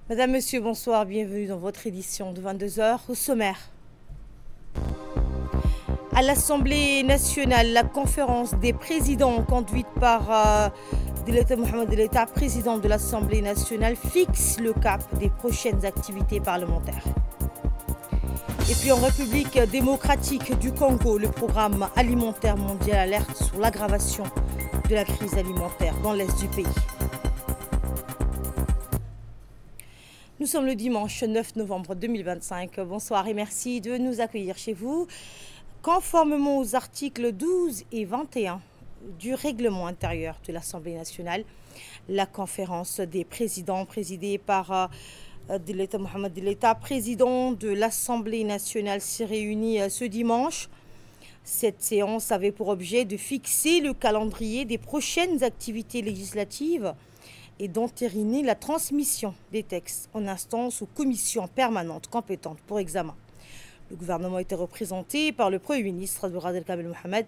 Madame, Monsieur, bonsoir, bienvenue dans votre édition de 22 heures au sommaire. À l'Assemblée nationale, la conférence des présidents conduite par Dilata Mohamed Deleta, président de l'Assemblée nationale, fixe le cap des prochaines activités parlementaires. Et puis en République démocratique du Congo, le programme alimentaire mondial alerte sur l'aggravation de la crise alimentaire dans l'est du pays. Nous sommes le dimanche 9 novembre 2025. Bonsoir et merci de nous accueillir chez vous. Conformément aux articles 12 et 21 du règlement intérieur de l'Assemblée nationale, la conférence des présidents présidée par Dilata Mohamed Deleta, président de l'Assemblée nationale, s'est réunie ce dimanche. Cette séance avait pour objet de fixer le calendrier des prochaines activités législatives et d'entériner la transmission des textes en instance aux commissions permanentes compétentes pour examen. Le gouvernement était représenté par le Premier ministre Abdelkader Kamel Mohamed,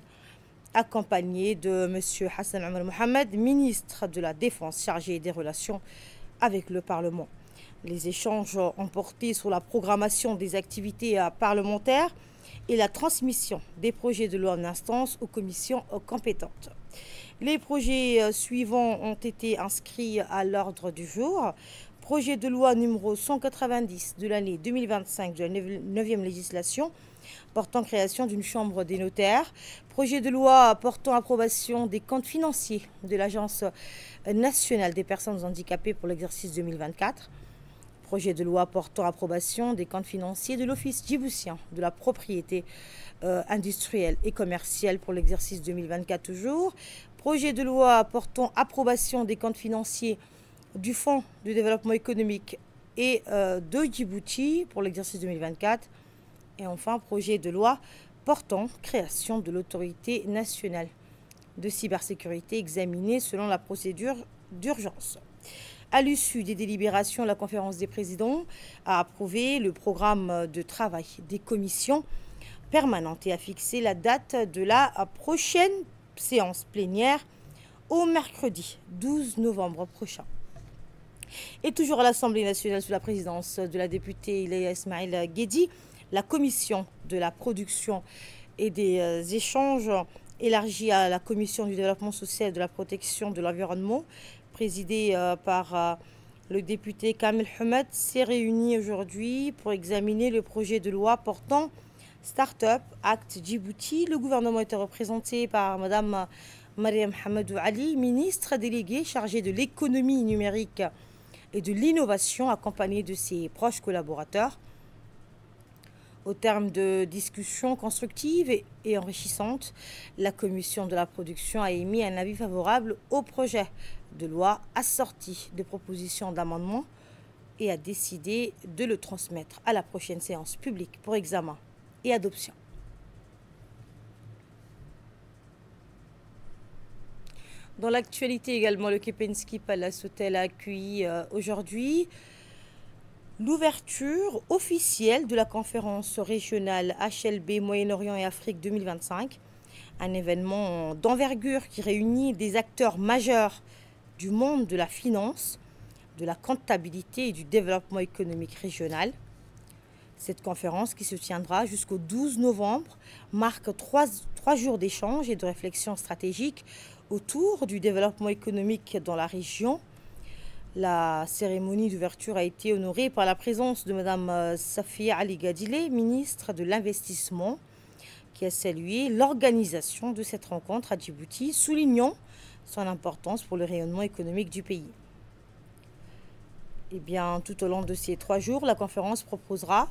accompagné de M. Hassan Omar Mohamed, ministre de la Défense chargé des relations avec le Parlement. Les échanges ont porté sur la programmation des activités parlementaires et la transmission des projets de loi en instance aux commissions compétentes. Les projets suivants ont été inscrits à l'ordre du jour. Projet de loi numéro 190 de l'année 2025 de la 9e législation portant création d'une chambre des notaires. Projet de loi portant approbation des comptes financiers de l'Agence nationale des personnes handicapées pour l'exercice 2024. Projet de loi portant approbation des comptes financiers de l'Office djiboutien de la propriété industrielle et commerciale pour l'exercice 2024 toujours. Projet de loi portant approbation des comptes financiers du Fonds de développement économique et de Djibouti pour l'exercice 2024. Et enfin, projet de loi portant création de l'autorité nationale de cybersécurité examinée selon la procédure d'urgence. À l'issue des délibérations, la conférence des présidents a approuvé le programme de travail des commissions permanentes et a fixé la date de la prochaine séance plénière au mercredi 12 novembre prochain. Et toujours à l'Assemblée nationale sous la présidence de la députée Ileya Ismail Guedi, la commission de la production et des échanges élargie à la commission du développement social et de la protection de l'environnement, présidée par le député Kamel Hamed, s'est réunie aujourd'hui pour examiner le projet de loi portant Start-up Act Djibouti. Le gouvernement était représenté par Mme Mariam Hamadou Ali, ministre déléguée chargée de l'économie numérique et de l'innovation, accompagnée de ses proches collaborateurs. Au terme de discussions constructives et enrichissantes, la commission de la production a émis un avis favorable au projet de loi assorti de propositions d'amendement et a décidé de le transmettre à la prochaine séance publique pour examen et adoption. Dans l'actualité également, le Kepinski Palace Hotel a accueilli aujourd'hui l'ouverture officielle de la conférence régionale HLB Moyen-Orient et Afrique 2025, un événement d'envergure qui réunit des acteurs majeurs du monde de la finance, de la comptabilité et du développement économique régional. Cette conférence, qui se tiendra jusqu'au 12 novembre, marque trois jours d'échanges et de réflexion stratégique autour du développement économique dans la région. La cérémonie d'ouverture a été honorée par la présence de Mme Safia Ali Gadile, ministre de l'Investissement, qui a salué l'organisation de cette rencontre à Djibouti, soulignant son importance pour le rayonnement économique du pays. Eh bien, tout au long de ces 3 jours, la conférence proposera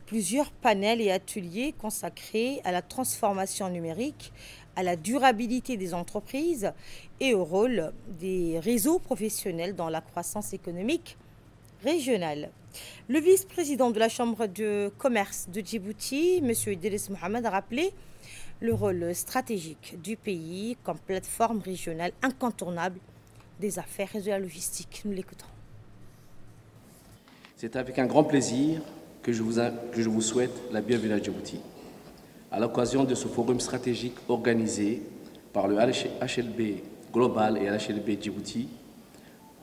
plusieurs panels et ateliers consacrés à la transformation numérique, à la durabilité des entreprises et au rôle des réseaux professionnels dans la croissance économique régionale. Le vice-président de la Chambre de commerce de Djibouti, M. Idriss Mohamed, a rappelé le rôle stratégique du pays comme plateforme régionale incontournable des affaires et de la logistique. Nous l'écoutons. C'est avec un grand plaisir que je vous souhaite la bienvenue à Djibouti, à l'occasion de ce forum stratégique organisé par le HLB Global et HLB Djibouti.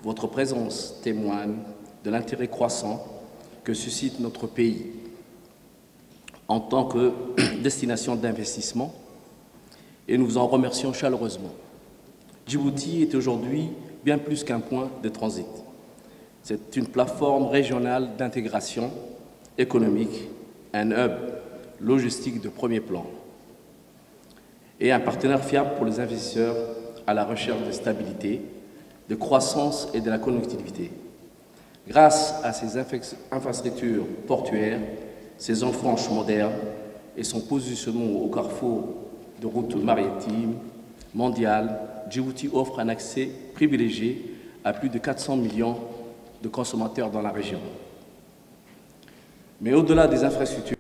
Votre présence témoigne de l'intérêt croissant que suscite notre pays en tant que destination d'investissement et nous vous en remercions chaleureusement. Djibouti est aujourd'hui bien plus qu'un point de transit. C'est une plateforme régionale d'intégration économique, un hub logistique de premier plan et un partenaire fiable pour les investisseurs à la recherche de stabilité, de croissance et de la connectivité. Grâce à ses infrastructures portuaires, ses zones franches modernes et son positionnement au carrefour de routes maritimes mondiales, Djibouti offre un accès privilégié à plus de 400 millions de consommateurs dans la région. Mais au-delà des infrastructures,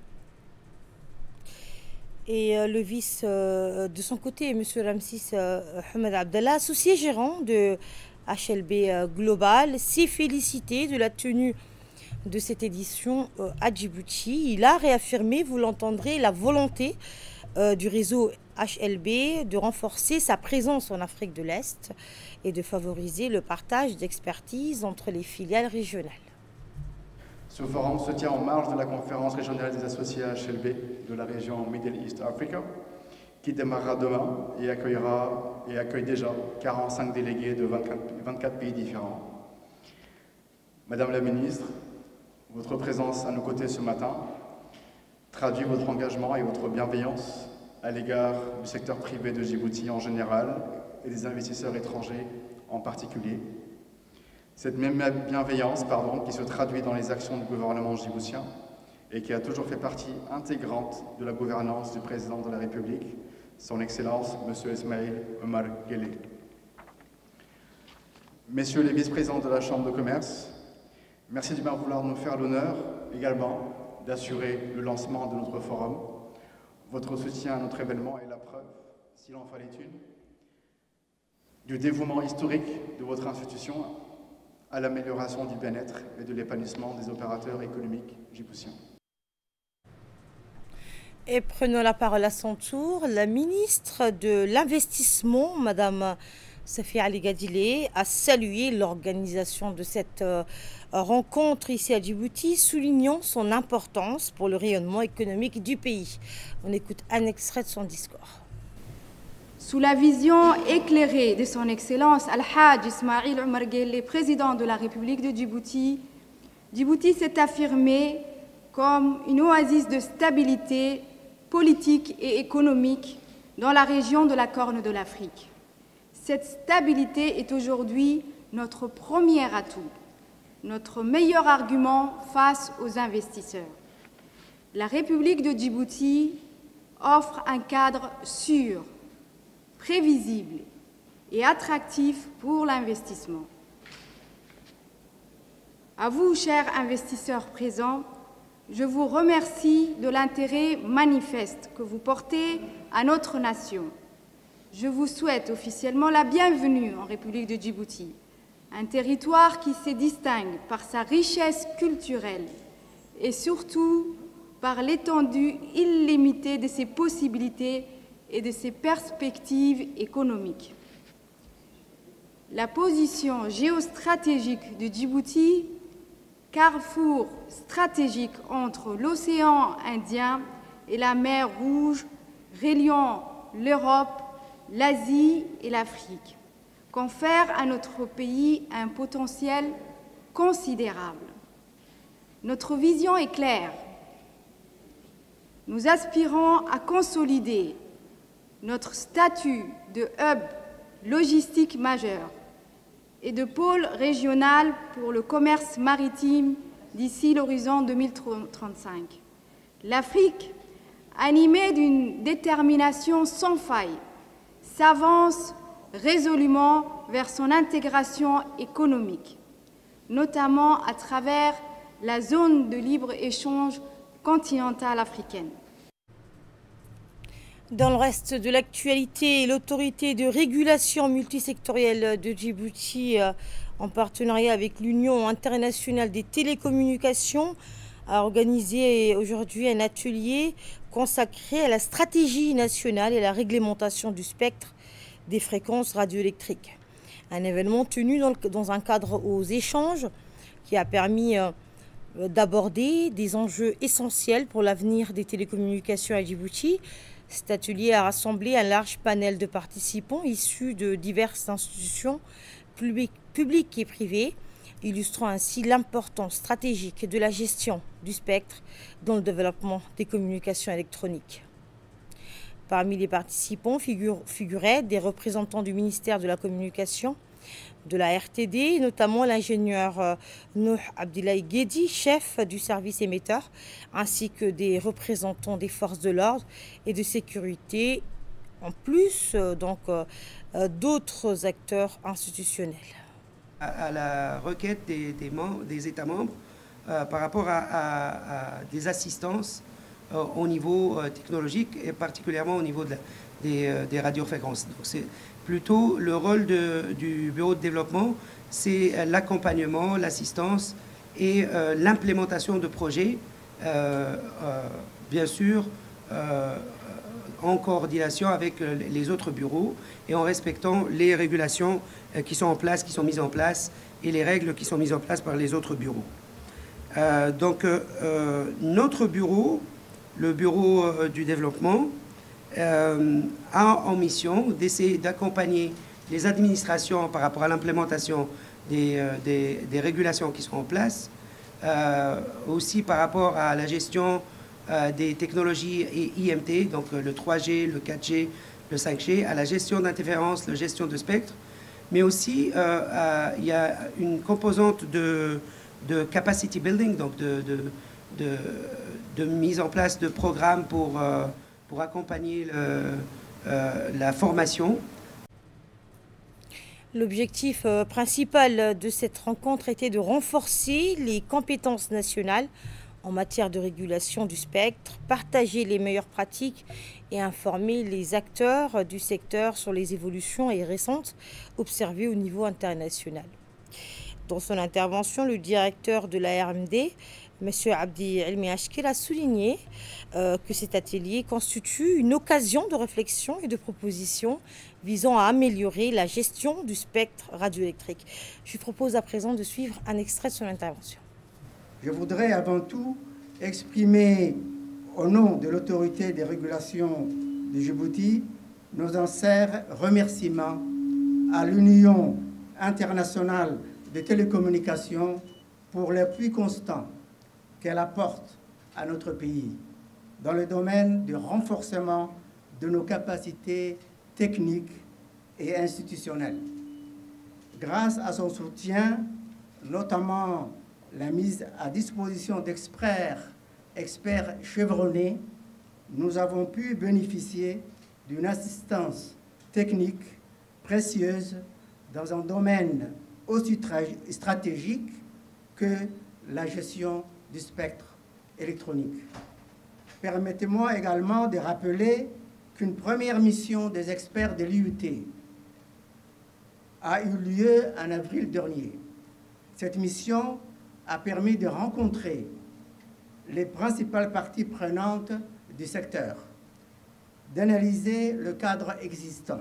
et le vice, de son côté, M. Ramsis Ahmed Abdallah, associé gérant de HLB Global, s'est félicité de la tenue de cette édition à Djibouti. Il a réaffirmé, vous l'entendrez, la volonté du réseau HLB de renforcer sa présence en Afrique de l'Est et de favoriser le partage d'expertise entre les filiales régionales. Ce forum se tient en marge de la conférence régionale des associés HLB de la région Middle East Africa, qui démarrera demain et accueille déjà 45 délégués de 24 pays différents. Madame la ministre, votre présence à nos côtés ce matin traduit votre engagement et votre bienveillance à l'égard du secteur privé de Djibouti en général et des investisseurs étrangers en particulier. Cette même bienveillance qui se traduit dans les actions du gouvernement djiboutien et qui a toujours fait partie intégrante de la gouvernance du président de la République, son Excellence, M. Ismail Omar Guelleh. Messieurs les vice-présidents de la Chambre de commerce, merci de bien vouloir nous faire l'honneur également d'assurer le lancement de notre forum. Votre soutien à notre événement est la preuve, s'il en fallait une, du dévouement historique de votre institution à l'amélioration du bien-être et de l'épanouissement des opérateurs économiques djiboutiens. Et prenons la parole à son tour, la ministre de l'Investissement, Madame Safia Ali Gadile, a salué l'organisation de cette rencontre ici à Djibouti, soulignant son importance pour le rayonnement économique du pays. On écoute un extrait de son discours. Sous la vision éclairée de son Excellence Al-Hajj Ismail Omar Guelleh, président de la République de Djibouti, Djibouti s'est affirmé comme une oasis de stabilité politique et économique dans la région de la Corne de l'Afrique. Cette stabilité est aujourd'hui notre premier atout, notre meilleur argument face aux investisseurs. La République de Djibouti offre un cadre sûr, prévisible et attractif pour l'investissement. À vous, chers investisseurs présents, je vous remercie de l'intérêt manifeste que vous portez à notre nation. Je vous souhaite officiellement la bienvenue en République de Djibouti, un territoire qui se distingue par sa richesse culturelle et surtout par l'étendue illimitée de ses possibilités et de ses perspectives économiques. La position géostratégique de Djibouti, carrefour stratégique entre l'océan Indien et la mer Rouge, reliant l'Europe, l'Asie et l'Afrique, confère à notre pays un potentiel considérable. Notre vision est claire. Nous aspirons à consolider notre statut de hub logistique majeur et de pôle régional pour le commerce maritime d'ici l'horizon 2035. L'Afrique, animée d'une détermination sans faille, s'avance résolument vers son intégration économique, notamment à travers la zone de libre-échange continentale africaine. Dans le reste de l'actualité, l'autorité de régulation multisectorielle de Djibouti, en partenariat avec l'Union internationale des télécommunications, a organisé aujourd'hui un atelier consacré à la stratégie nationale et à la réglementation du spectre des fréquences radioélectriques. Un événement tenu dans un cadre aux échanges qui a permis d'aborder des enjeux essentiels pour l'avenir des télécommunications à Djibouti. Cet atelier a rassemblé un large panel de participants issus de diverses institutions publiques et privées, illustrant ainsi l'importance stratégique de la gestion du spectre dans le développement des communications électroniques. Parmi les participants figuraient des représentants du ministère de la Communication, de la RTD, notamment l'ingénieur Nouh Abdillahi Guedi, chef du service émetteur, ainsi que des représentants des forces de l'ordre et de sécurité, en plus d'autres acteurs institutionnels. À la requête des États membres par rapport à des assistances au niveau technologique et particulièrement au niveau des radiofréquences. Donc c'est plutôt le rôle du bureau de développement, c'est l'accompagnement, l'assistance et l'implémentation de projets, bien sûr, en coordination avec les autres bureaux et en respectant les régulations qui sont mises en place et les règles qui sont mises en place par les autres bureaux. Notre bureau, le bureau du développement, a en mission d'essayer d'accompagner les administrations par rapport à l'implémentation des régulations qui sont en place, aussi par rapport à la gestion des technologies et IMT, donc le 3G, le 4G, le 5G, à la gestion d'interférences, la gestion de spectre, mais aussi il y a une composante de capacity building, donc de mise en place de programmes pour accompagner la formation. L'objectif principal de cette rencontre était de renforcer les compétences nationales en matière de régulation du spectre, partager les meilleures pratiques et informer les acteurs du secteur sur les évolutions récentes observées au niveau international. Dans son intervention, le directeur de la RMD, M. Abdi Elmi Ashkil, a souligné que cet atelier constitue une occasion de réflexion et de proposition visant à améliorer la gestion du spectre radioélectrique. Je vous propose à présent de suivre un extrait de son intervention. Je voudrais avant tout exprimer au nom de l'autorité des régulations de Djibouti nos sincères remerciements à l'Union internationale des télécommunications pour l'appui constant qu'elle apporte à notre pays dans le domaine du renforcement de nos capacités techniques et institutionnelles. Grâce à son soutien, notamment la mise à disposition d'experts chevronnés, nous avons pu bénéficier d'une assistance technique précieuse dans un domaine aussi stratégique que la gestion du spectre électronique. Permettez-moi également de rappeler qu'une première mission des experts de l'IUT a eu lieu en avril dernier. Cette mission a permis de rencontrer les principales parties prenantes du secteur, d'analyser le cadre existant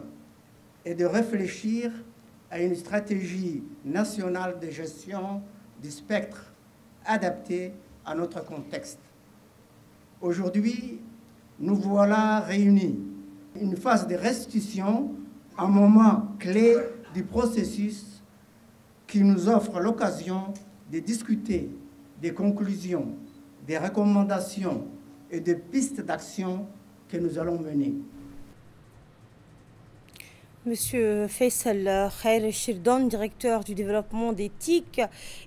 et de réfléchir à une stratégie nationale de gestion du spectre adaptée à notre contexte. Aujourd'hui, nous voilà réunis. Une phase de restitution, un moment clé du processus qui nous offre l'occasion de discuter des conclusions, des recommandations et des pistes d'action que nous allons mener. Monsieur Faisal Khair Shirdan, directeur du développement des TIC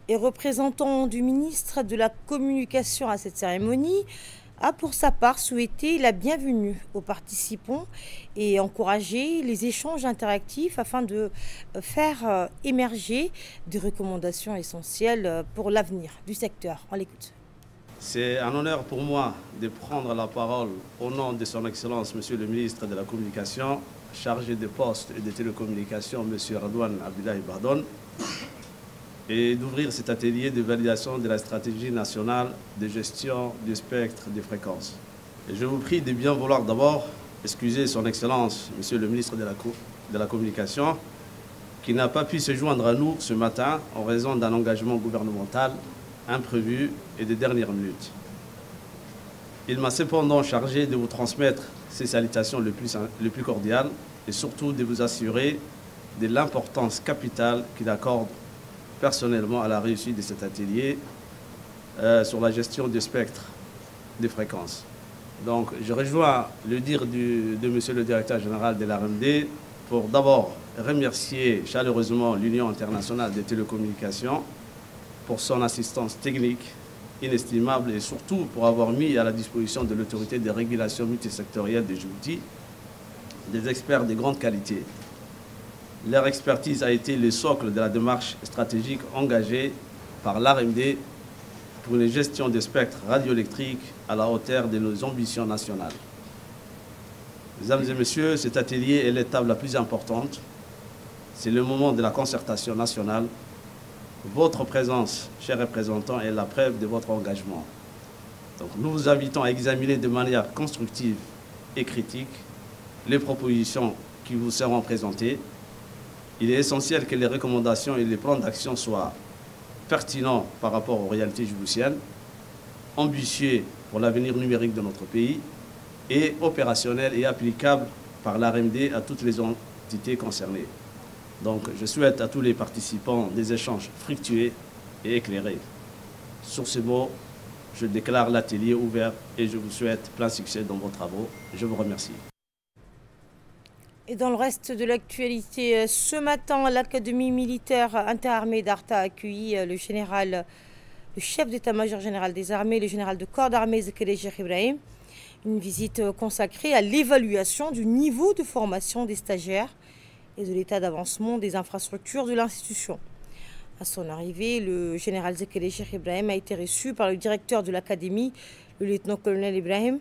et représentant du ministre de la Communication à cette cérémonie, a pour sa part souhaité la bienvenue aux participants et encouragé les échanges interactifs afin de faire émerger des recommandations essentielles pour l'avenir du secteur. On l'écoute. C'est un honneur pour moi de prendre la parole au nom de son Excellence, Monsieur le ministre de la Communication, chargé des postes et des télécommunications, Monsieur Radouane Abdillahi Bardon, et d'ouvrir cet atelier de validation de la stratégie nationale de gestion du spectre des fréquences. Et je vous prie de bien vouloir d'abord excuser son Excellence, Monsieur le ministre de la Communication, qui n'a pas pu se joindre à nous ce matin en raison d'un engagement gouvernemental imprévu et de dernière minute. Il m'a cependant chargé de vous transmettre ses salutations les plus cordiales et surtout de vous assurer de l'importance capitale qu'il accorde personnellement à la réussite de cet atelier sur la gestion du spectre des fréquences. Donc, je rejoins le dire de Monsieur le Directeur Général de l'ARMD pour d'abord remercier chaleureusement l'Union internationale des télécommunications pour son assistance technique inestimable et surtout pour avoir mis à la disposition de l'autorité de régulation multisectorielle de Djibouti des experts de grande qualité. Leur expertise a été le socle de la démarche stratégique engagée par l'ARMD pour une gestion des spectres radioélectriques à la hauteur de nos ambitions nationales. Mesdames et messieurs, cet atelier est l'étape la plus importante. C'est le moment de la concertation nationale. Votre présence, chers représentants, est la preuve de votre engagement. Donc, nous vous invitons à examiner de manière constructive et critique les propositions qui vous seront présentées. Il est essentiel que les recommandations et les plans d'action soient pertinents par rapport aux réalités djiboutiennes, ambitieux pour l'avenir numérique de notre pays et opérationnels et applicables par l'ARMD à toutes les entités concernées. Donc, je souhaite à tous les participants des échanges fructueux et éclairés. Sur ces mots, je déclare l'atelier ouvert et je vous souhaite plein succès dans vos travaux. Je vous remercie. Et dans le reste de l'actualité, ce matin, l'Académie militaire interarmée d'Arta a accueilli le chef d'état-major général des armées, le général de corps d'armée Zekele Cheikh Ibrahim. Une visite consacrée à l'évaluation du niveau de formation des stagiaires et de l'état d'avancement des infrastructures de l'institution. À son arrivée, le général Zekele Cheikh Ibrahim a été reçu par le directeur de l'Académie, le lieutenant-colonel Ibrahim,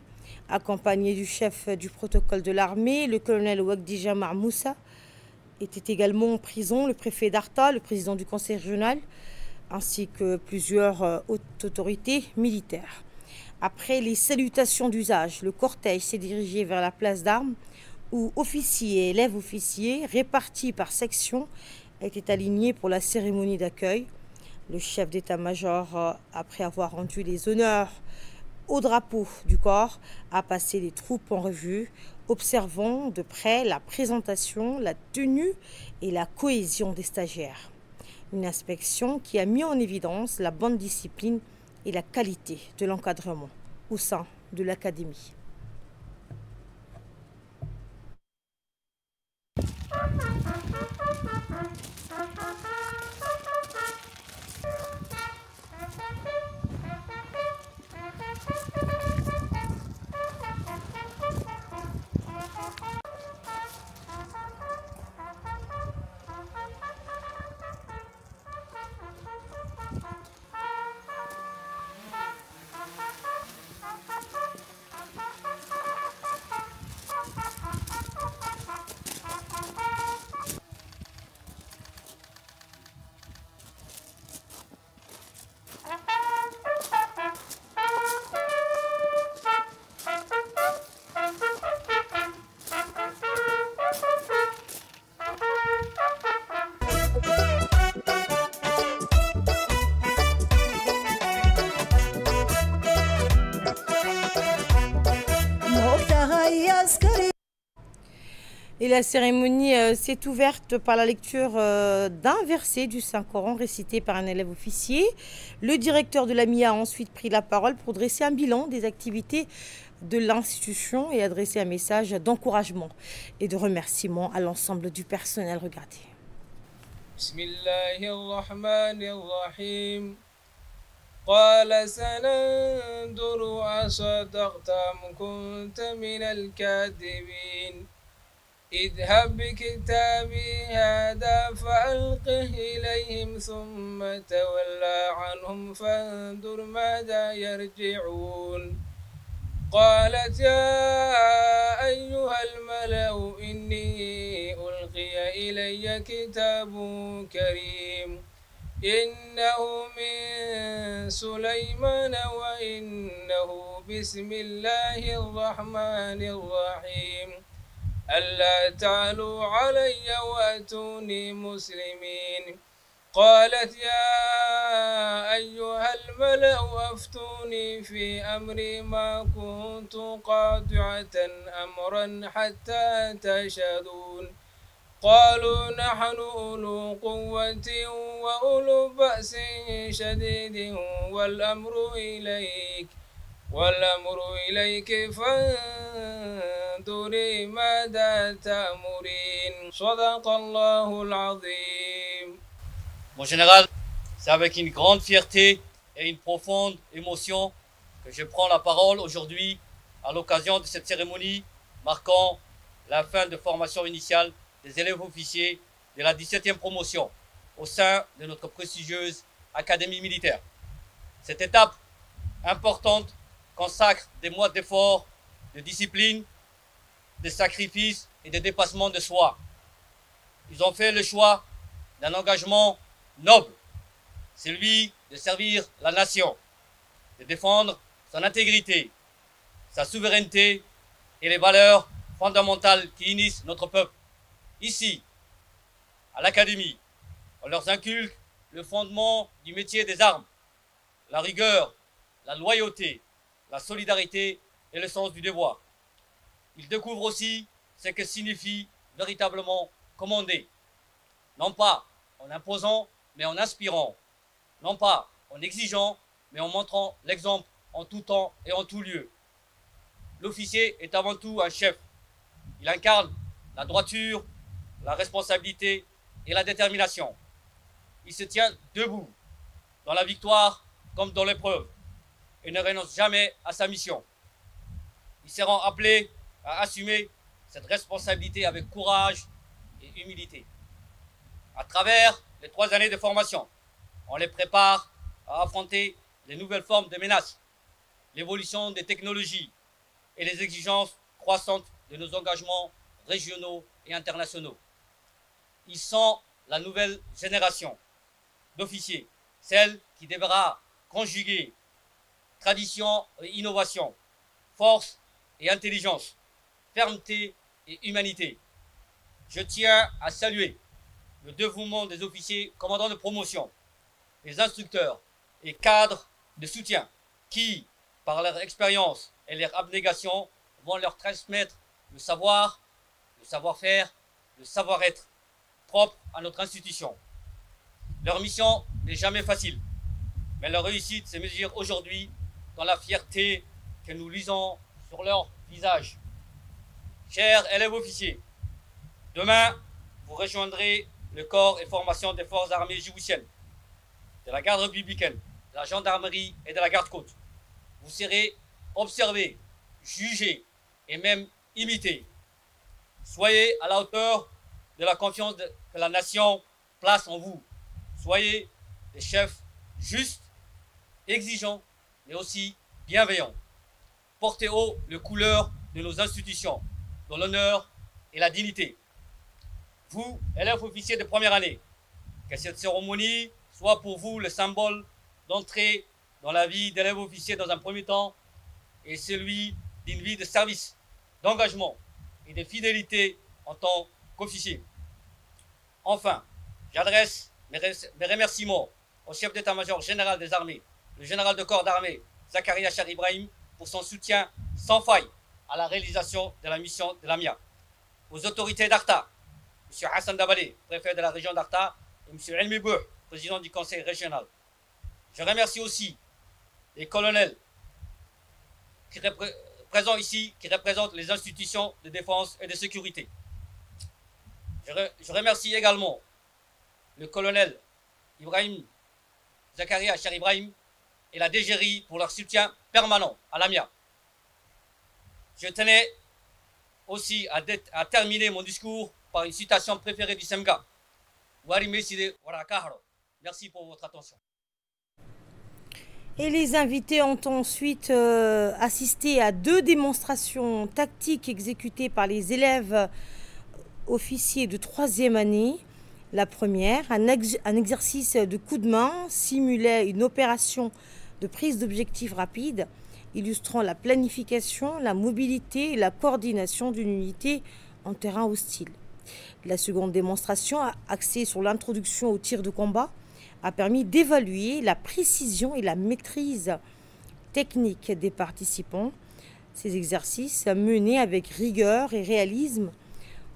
accompagné du chef du protocole de l'armée, le colonel Wagdi Jamar Moussa. Était également en prison le préfet d'Arta, le président du conseil régional, ainsi que plusieurs hautes autorités militaires. Après les salutations d'usage, le cortège s'est dirigé vers la place d'armes où officiers et élèves officiers, répartis par section, étaient alignés pour la cérémonie d'accueil. Le chef d'état-major, après avoir rendu les honneurs au drapeau du corps, a passé les troupes en revue, observant de près la présentation, la tenue et la cohésion des stagiaires. Une inspection qui a mis en évidence la bonne discipline et la qualité de l'encadrement au sein de l'académie. Et la cérémonie s'est ouverte par la lecture d'un verset du Saint-Coran récité par un élève officier. Le directeur de la MIA a ensuite pris la parole pour dresser un bilan des activités de l'institution et adresser un message d'encouragement et de remerciement à l'ensemble du personnel. Regardez. Bismillahirrahmanirrahim. قال سننظر أصدقت أم كنت من الكاذبين اذهب بكتابي هذا فألقه إليهم ثم تولى عنهم فانظر ماذا يرجعون قالت يا أيها الملأ إني ألقي إلي كتاب كريم إنه من سليمان وإنه بسم الله الرحمن الرحيم ألا تعلوا علي وأتوني مسلمين قالت يا أيها الملأ أفتوني في أمري ما كنت قاطعة أمرا حتى تشهدون قالوا نحن أولو قوة وأولو بأس شديد والأمر إليك فانظري ماذا تأمرين صدق الله العظيم. Mon général, c'est avec une grande fierté et une profonde émotion que je prends la parole aujourd'hui à l'occasion de cette cérémonie marquant la fin de formation initiale des élèves officiers de la 17e promotion au sein de notre prestigieuse Académie militaire. Cette étape importante consacre des mois d'efforts, de discipline, de sacrifices et de dépassement de soi. Ils ont fait le choix d'un engagement noble, celui de servir la nation, de défendre son intégrité, sa souveraineté et les valeurs fondamentales qui unissent notre peuple. Ici, à l'Académie, on leur inculque le fondement du métier des armes, la rigueur, la loyauté, la solidarité et le sens du devoir. Ils découvrent aussi ce que signifie véritablement commander, non pas en imposant, mais en inspirant, non pas en exigeant, mais en montrant l'exemple en tout temps et en tout lieu. L'officier est avant tout un chef. Il incarne la droiture, la responsabilité et la détermination. Il se tient debout, dans la victoire comme dans l'épreuve, et ne renonce jamais à sa mission. Il se rend appelé à assumer cette responsabilité avec courage et humilité. À travers les 3 années de formation, on les prépare à affronter les nouvelles formes de menaces, l'évolution des technologies et les exigences croissantes de nos engagements régionaux et internationaux. Ils sont la nouvelle génération d'officiers, celle qui devra conjuguer tradition et innovation, force et intelligence, fermeté et humanité. Je tiens à saluer le dévouement des officiers commandants de promotion, les instructeurs et cadres de soutien qui, par leur expérience et leur abnégation, vont leur transmettre le savoir, le savoir-faire, le savoir-être propre à notre institution. Leur mission n'est jamais facile, mais leur réussite se mesure aujourd'hui dans la fierté que nous lisons sur leur visage. Chers élèves officiers, demain, vous rejoindrez le corps et formation des forces armées djiboutiennes, de la garde républicaine, de la gendarmerie et de la garde-côte. Vous serez observés, jugés et même imités. Soyez à la hauteur de la confiance que la nation place en vous. Soyez des chefs justes, exigeants, mais aussi bienveillants. Portez haut les couleurs de nos institutions, dans l'honneur et la dignité. Vous, élèves officiers de première année, que cette cérémonie soit pour vous le symbole d'entrée dans la vie d'élève officier dans un premier temps et celui d'une vie de service, d'engagement et de fidélité en tant qu'officier. Enfin, j'adresse mes remerciements au chef d'état-major général des armées, le général de corps d'armée, Zakaria Char Ibrahim, pour son soutien sans faille à la réalisation de la mission de l'AMIA. Aux autorités d'Arta, M. Hassan Dabali, préfet de la région d'Arta, et M. Elmi Bouh, président du conseil régional. Je remercie aussi les colonels présents ici, qui représentent les institutions de défense et de sécurité. Je remercie également le colonel Ibrahim Zakaria Char Ibrahim et la DGRI pour leur soutien permanent à l'AMIA. Je tenais aussi à terminer mon discours par une citation préférée du Semga. Merci pour votre attention. Et les invités ont ensuite assisté à 2 démonstrations tactiques exécutées par les élèves officiers de 3e année. La première, un exercice de coup de main simulait une opération de prise d'objectif rapide, illustrant la planification, la mobilité et la coordination d'une unité en terrain hostile. La seconde démonstration, axée sur l'introduction au tir de combat, a permis d'évaluer la précision et la maîtrise technique des participants. Ces exercices menés avec rigueur et réalisme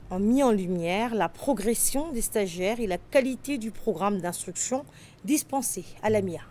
ont mis en lumière la progression des stagiaires et la qualité du programme d'instruction dispensé à la MIA.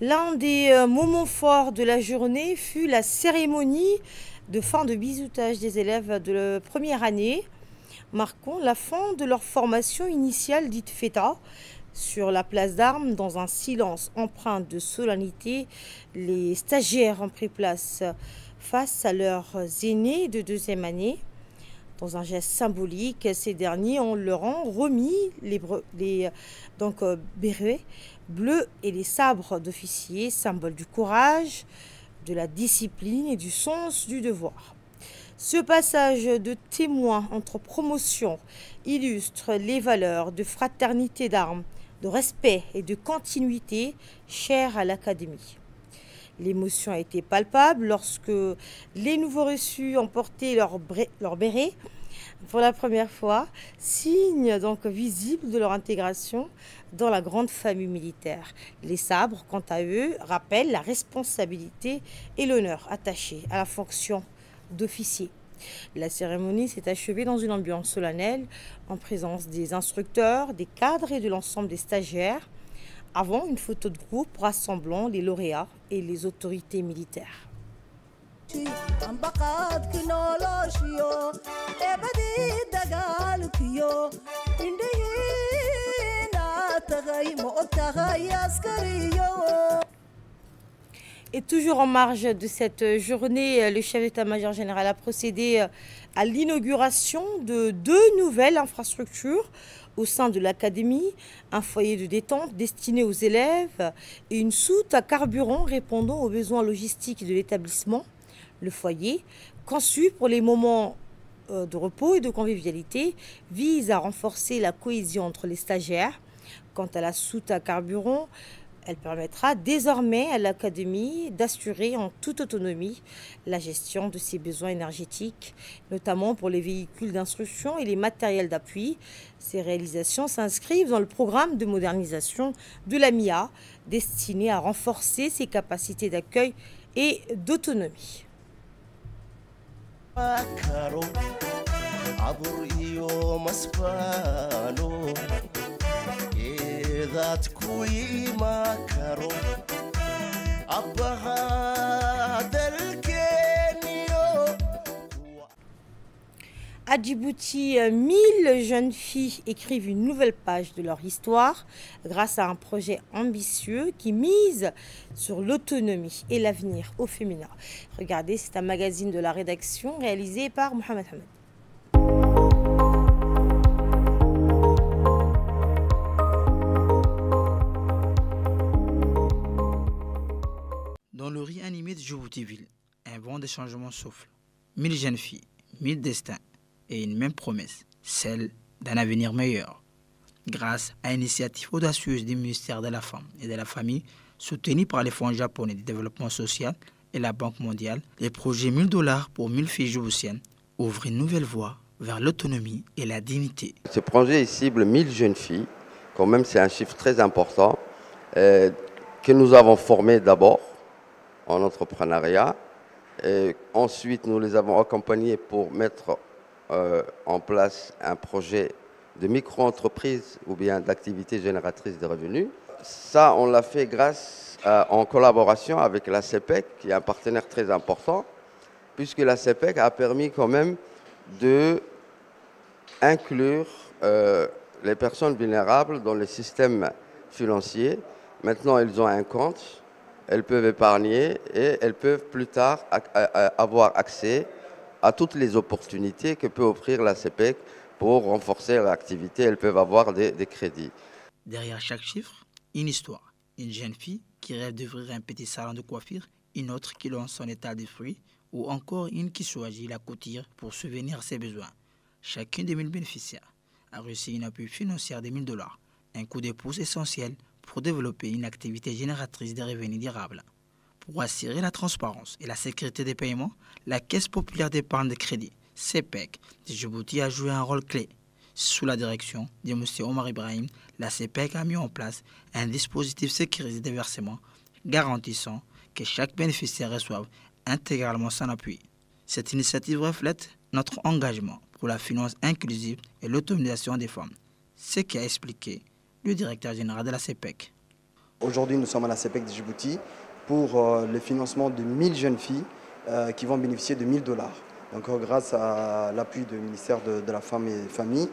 L'un des moments forts de la journée fut la cérémonie de fin de bizutage des élèves de première année, marquant la fin de leur formation initiale dite FETA. Sur la place d'Armes, dans un silence empreint de solennité, les stagiaires ont pris place face à leurs aînés de deuxième année. Dans un geste symbolique, ces derniers leur ont remis les bérets bleus et les sabres d'officiers, symbole du courage, de la discipline et du sens du devoir. Ce passage de témoin entre promotions illustre les valeurs de fraternité d'armes, de respect et de continuité chères à l'Académie. L'émotion a été palpable lorsque les nouveaux reçus ont porté leur béret pour la première fois, signe donc visible de leur intégration dans la grande famille militaire. Les sabres, quant à eux, rappellent la responsabilité et l'honneur attachés à la fonction d'officier. La cérémonie s'est achevée dans une ambiance solennelle en présence des instructeurs, des cadres et de l'ensemble des stagiaires, avant une photo de groupe rassemblant les lauréats et les autorités militaires. Et toujours en marge de cette journée, le chef d'état-major général a procédé à l'inauguration de 2 nouvelles infrastructures au sein de l'académie, un foyer de détente destiné aux élèves et une soute à carburant répondant aux besoins logistiques de l'établissement. Le foyer, conçu pour les moments de repos et de convivialité, vise à renforcer la cohésion entre les stagiaires. Quant à la soute à carburant, elle permettra désormais à l'académie d'assurer en toute autonomie la gestion de ses besoins énergétiques, notamment pour les véhicules d'instruction et les matériels d'appui. Ces réalisations s'inscrivent dans le programme de modernisation de la MIA, destiné à renforcer ses capacités d'accueil et d'autonomie. À Djibouti, 1000 jeunes filles écrivent une nouvelle page de leur histoire grâce à un projet ambitieux qui mise sur l'autonomie et l'avenir au féminin. Regardez, c'est un magazine de la rédaction réalisé par Mohamed Hamed. Dans le riz animé de Djibouti-Ville, un vent de changement souffle. 1000 jeunes filles, 1000 destins et une même promesse, celle d'un avenir meilleur. Grâce à une initiative audacieuse du ministère de la Femme et de la Famille, soutenue par les fonds japonais de développement social et la Banque mondiale, les projets $1000 pour 1000 filles djiboutiennes ouvrent une nouvelle voie vers l'autonomie et la dignité. Ce projet cible 1000 jeunes filles, quand même c'est un chiffre très important, que nous avons formées d'abord en entrepreneuriat. Et ensuite, nous les avons accompagnées pour mettre en place un projet de micro-entreprise ou bien d'activité génératrice de revenus. Ça, on l'a fait en collaboration avec la CEPEC, qui est un partenaire très important, puisque la CEPEC a permis quand même d'inclure les personnes vulnérables dans le système financier. Maintenant, elles ont un compte, elles peuvent épargner et elles peuvent plus tard avoir accès à toutes les opportunités que peut offrir la CEPEC pour renforcer leur activité. Elles peuvent avoir des crédits. Derrière chaque chiffre, une histoire. Une jeune fille qui rêve d'ouvrir un petit salon de coiffure, une autre qui lance son étal de fruits, ou encore une qui choisit la couture pour subvenir à ses besoins. Chacune des 1000 bénéficiaires a reçu une appui financière de $1000, un coup de pouce essentiel pour développer une activité génératrice de revenus durables. Pour assurer la transparence et la sécurité des paiements, la Caisse populaire d'épargne de crédit, CEPEC, de Djibouti a joué un rôle clé. Sous la direction de M. Omar Ibrahim, la CEPEC a mis en place un dispositif sécurisé de versement garantissant que chaque bénéficiaire reçoive intégralement son appui. Cette initiative reflète notre engagement pour la finance inclusive et l'autonomisation des femmes, ce qui a expliqué le directeur général de la CEPEC. Aujourd'hui, nous sommes à la CEPEC de Djibouti pour le financement de 1000 jeunes filles qui vont bénéficier de $1000. Donc, grâce à l'appui du ministère de la Femme et des Familles,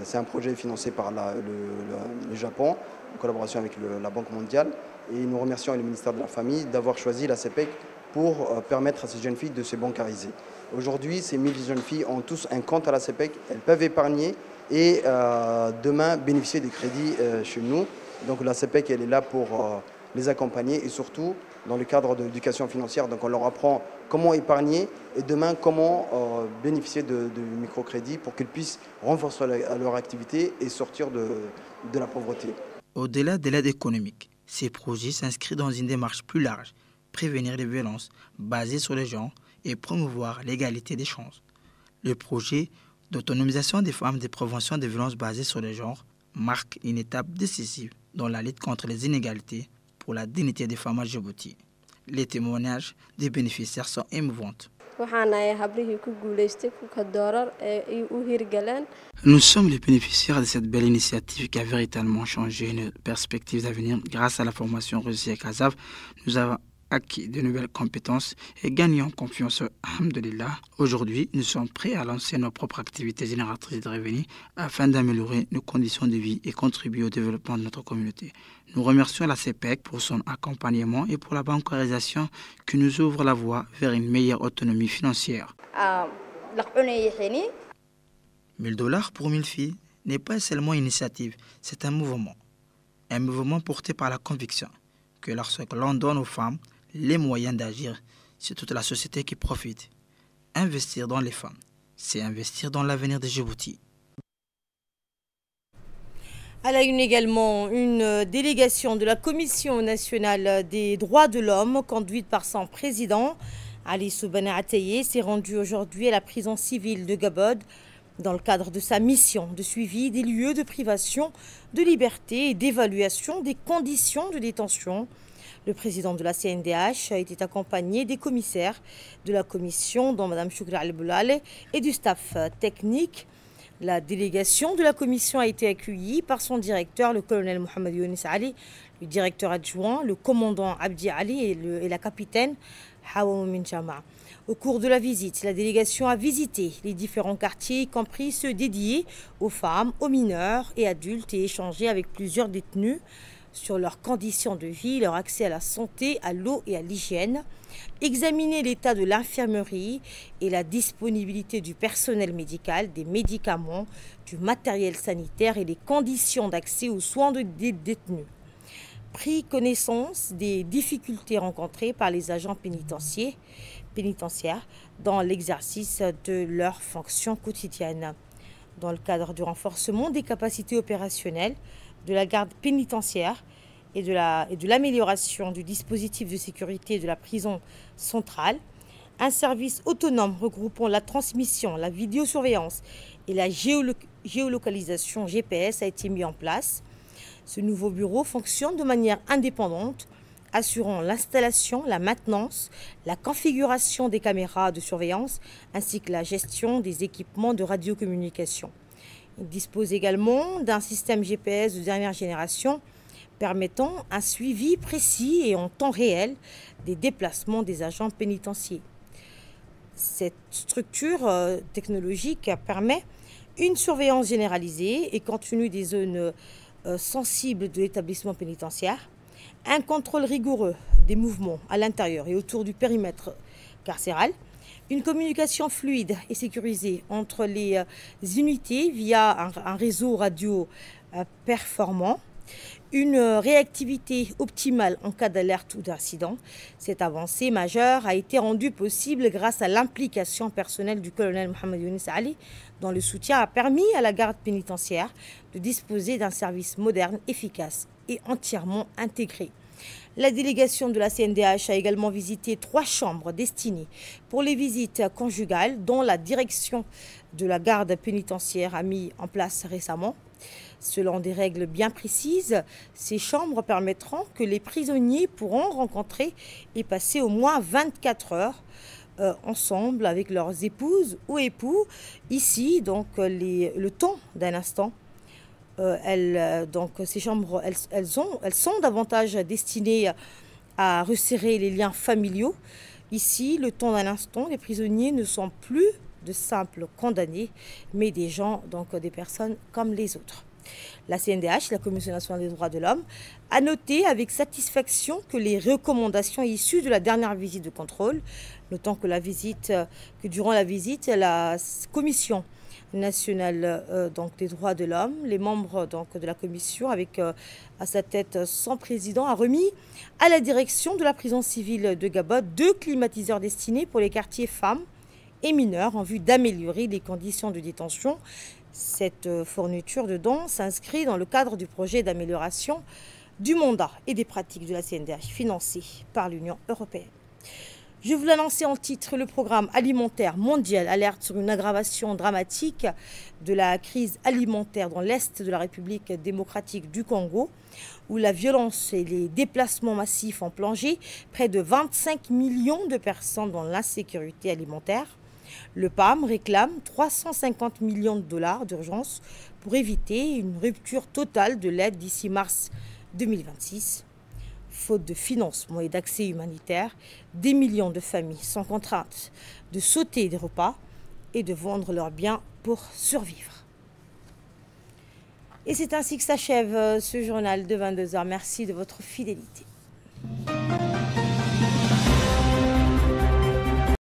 c'est un projet financé par le Japon en collaboration avec la Banque mondiale. Et nous remercions le ministère de la Famille d'avoir choisi la CEPEC pour permettre à ces jeunes filles de se bancariser. Aujourd'hui, ces 1000 jeunes filles ont tous un compte à la CEPEC, elles peuvent épargner et demain bénéficier des crédits chez nous. Donc la CEPEC, elle est là pour les accompagner et surtout dans le cadre de l'éducation financière. Donc on leur apprend comment épargner et demain comment bénéficier de microcrédits pour qu'ils puissent renforcer leur activité et sortir de la pauvreté. Au-delà de l'aide économique, ces projets s'inscrivent dans une démarche plus large, prévenir les violences basées sur le genre et promouvoir l'égalité des chances. Le projet d'autonomisation des femmes et de prévention des violences basées sur le genre marque une étape décisive dans la lutte contre les inégalités pour la dignité des femmes à Djibouti. Les témoignages des bénéficiaires sont émouvants. Nous sommes les bénéficiaires de cette belle initiative qui a véritablement changé nos perspectives d'avenir. Grâce à la formation reçue à Kazav, nous avons acquis de nouvelles compétences et gagné en confiance. Alhamdulillah. Aujourd'hui, nous sommes prêts à lancer nos propres activités génératrices de revenus afin d'améliorer nos conditions de vie et contribuer au développement de notre communauté. Nous remercions la CEPEC pour son accompagnement et pour la bancarisation qui nous ouvre la voie vers une meilleure autonomie financière. $1000 pour 1000 filles n'est pas seulement une initiative, c'est un mouvement. Un mouvement porté par la conviction que lorsque l'on donne aux femmes les moyens d'agir, c'est toute la société qui profite. Investir dans les femmes, c'est investir dans l'avenir de Djibouti. À la une également, une délégation de la Commission nationale des droits de l'homme, conduite par son président, Ali Soubana Ateye, s'est rendue aujourd'hui à la prison civile de Gabod dans le cadre de sa mission de suivi des lieux de privation de liberté et d'évaluation des conditions de détention. Le président de la CNDH a été accompagné des commissaires de la commission, dont Mme Choukra Al-Boulale, et du staff technique. La délégation de la commission a été accueillie par son directeur, le colonel Mohamed Younis Ali, le directeur adjoint, le commandant Abdi Ali et la capitaine Hawa Moumin Jama. Au cours de la visite, la délégation a visité les différents quartiers, y compris ceux dédiés aux femmes, aux mineurs et adultes, et échangé avec plusieurs détenus sur leurs conditions de vie, leur accès à la santé, à l'eau et à l'hygiène, examiner l'état de l'infirmerie et la disponibilité du personnel médical, des médicaments, du matériel sanitaire et les conditions d'accès aux soins des détenus. Pris connaissance des difficultés rencontrées par les agents pénitentiaires dans l'exercice de leurs fonctions quotidiennes. Dans le cadre du renforcement des capacités opérationnelles de la garde pénitentiaire et de l'amélioration du dispositif de sécurité de la prison centrale, un service autonome regroupant la transmission, la vidéosurveillance et la géolocalisation GPS a été mis en place. Ce nouveau bureau fonctionne de manière indépendante, assurant l'installation, la maintenance, la configuration des caméras de surveillance ainsi que la gestion des équipements de radiocommunication. Il dispose également d'un système GPS de dernière génération permettant un suivi précis et en temps réel des déplacements des agents pénitentiaires. Cette structure technologique permet une surveillance généralisée et compte tenu des zones sensibles de l'établissement pénitentiaire, un contrôle rigoureux des mouvements à l'intérieur et autour du périmètre carcéral, une communication fluide et sécurisée entre les unités via un réseau radio performant, une réactivité optimale en cas d'alerte ou d'incident. Cette avancée majeure a été rendue possible grâce à l'implication personnelle du colonel Mohamed Younis Ali, dont le soutien a permis à la garde pénitentiaire de disposer d'un service moderne, efficace et entièrement intégré. La délégation de la CNDH a également visité 3 chambres destinées pour les visites conjugales dont la direction de la garde pénitentiaire a mis en place récemment. Selon des règles bien précises, ces chambres permettront que les prisonniers pourront rencontrer et passer au moins 24 heures ensemble avec leurs épouses ou époux. Ici, donc, le temps d'un instant. Ces chambres, elles sont davantage destinées à resserrer les liens familiaux. Ici, le temps d'un instant, les prisonniers ne sont plus de simples condamnés, mais des gens, donc des personnes comme les autres. La CNDH, la Commission nationale des droits de l'homme, a noté avec satisfaction que les recommandations issues de la dernière visite de contrôle, notant que durant la visite, la Commission nationale des droits de l'homme, les membres de la commission, avec à sa tête son président, a remis à la direction de la prison civile de Gabon 2 climatiseurs destinés pour les quartiers femmes et mineurs en vue d'améliorer les conditions de détention. Cette fourniture de dons s'inscrit dans le cadre du projet d'amélioration du mandat et des pratiques de la CNDH financé par l'Union européenne. Je vous l'annonçais en titre, le programme alimentaire mondial alerte sur une aggravation dramatique de la crise alimentaire dans l'Est de la République démocratique du Congo, où la violence et les déplacements massifs ont plongé près de 25 millions de personnes dans l'insécurité alimentaire. Le PAM réclame 350 millions de dollars d'urgence pour éviter une rupture totale de l'aide d'ici mars 2026. Faute de financement et d'accès humanitaire, des millions de familles sont contraintes de sauter des repas et de vendre leurs biens pour survivre. Et c'est ainsi que s'achève ce journal de 22h. Merci de votre fidélité.